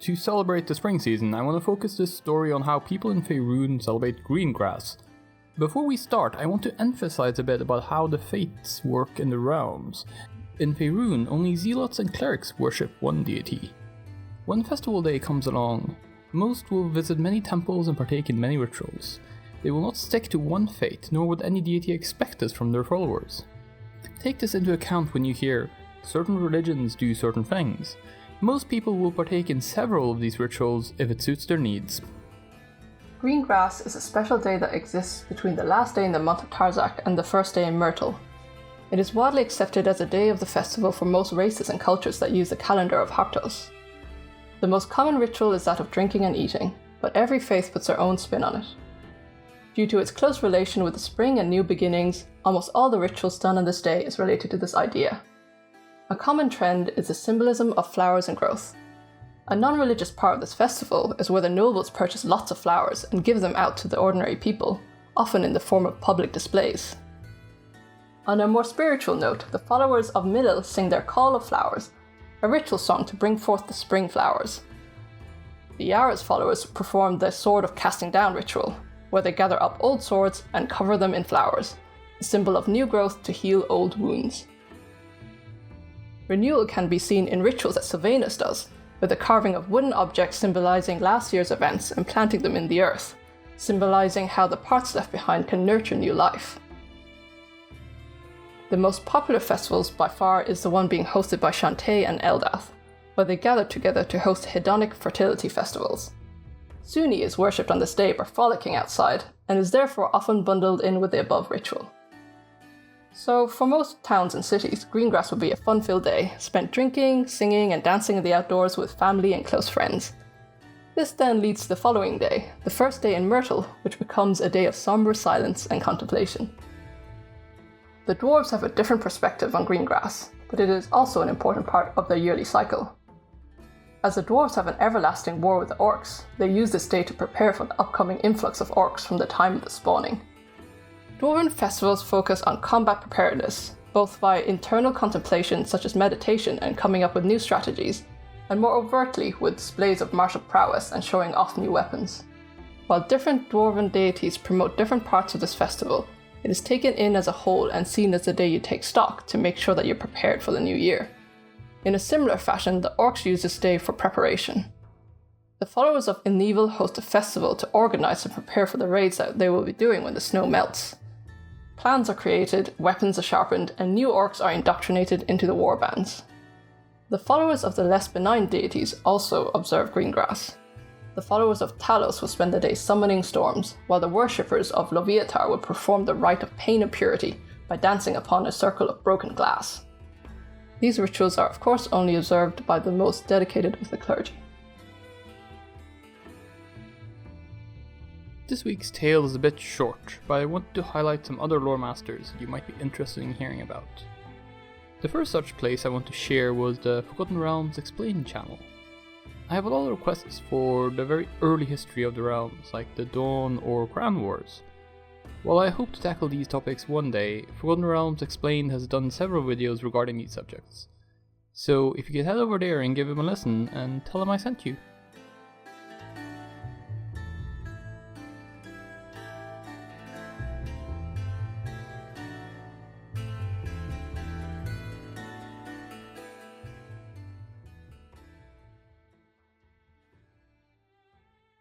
To celebrate the spring season, I want to focus this story on how people in Faerun celebrate Greengrass. Before we start, I want to emphasize a bit about how the fates work in the realms. In Faerun, only zealots and clerics worship one deity. When festival day comes along, most will visit many temples and partake in many rituals. They will not stick to one fate, nor would any deity expect this from their followers. Take this into account when you hear, certain religions do certain things. Most people will partake in several of these rituals if it suits their needs. Greengrass is a special day that exists between the last day in the month of Tarzak and the first day in Myrtle. It is widely accepted as a day of the festival for most races and cultures that use the calendar of Hartos. The most common ritual is that of drinking and eating, but every faith puts their own spin on it. Due to its close relation with the spring and new beginnings, almost all the rituals done on this day is related to this idea. A common trend is the symbolism of flowers and growth. A non-religious part of this festival is where the nobles purchase lots of flowers and give them out to the ordinary people, often in the form of public displays. On a more spiritual note, the followers of Millil sing their Call of Flowers, a ritual song to bring forth the spring flowers. The Yara's followers perform the Sword of Casting Down ritual, where they gather up old swords and cover them in flowers, a symbol of new growth to heal old wounds. Renewal can be seen in rituals that Sylvanus does, with the carving of wooden objects symbolizing last year's events and planting them in the earth, symbolizing how the parts left behind can nurture new life. The most popular festivals by far is the one being hosted by Shantae and Eldath, where they gather together to host hedonic fertility festivals. Sunni is worshipped on this day by frolicking outside, and is therefore often bundled in with the above ritual. So, for most towns and cities, Greengrass will be a fun-filled day, spent drinking, singing, and dancing in the outdoors with family and close friends. This then leads to the following day, the first day in Myrtle, which becomes a day of sombre silence and contemplation. The dwarves have a different perspective on Greengrass, but it is also an important part of their yearly cycle. As the dwarves have an everlasting war with the orcs, they use this day to prepare for the upcoming influx of orcs from the time of the spawning. Dwarven festivals focus on combat preparedness, both via internal contemplation such as meditation and coming up with new strategies, and more overtly with displays of martial prowess and showing off new weapons. While different dwarven deities promote different parts of this festival, it is taken in as a whole and seen as the day you take stock to make sure that you're prepared for the new year. In a similar fashion, the orcs use this day for preparation. The followers of Ineval host a festival to organize and prepare for the raids that they will be doing when the snow melts. Plans are created, weapons are sharpened, and new orcs are indoctrinated into the warbands. The followers of the less benign deities also observe Greengrass. The followers of Talos will spend the day summoning storms, while the worshippers of Loviatar will perform the rite of pain and purity by dancing upon a circle of broken glass. These rituals are of course only observed by the most dedicated of the clergy. This week's tale is a bit short, but I want to highlight some other lore masters you might be interested in hearing about. The first such place I want to share was the Forgotten Realms Explained channel. I have a lot of requests for the very early history of the realms, like the Dawn or Crown Wars. While I hope to tackle these topics one day, Forgotten Realms Explained has done several videos regarding these subjects. So if you could head over there and give him a listen and tell him I sent you.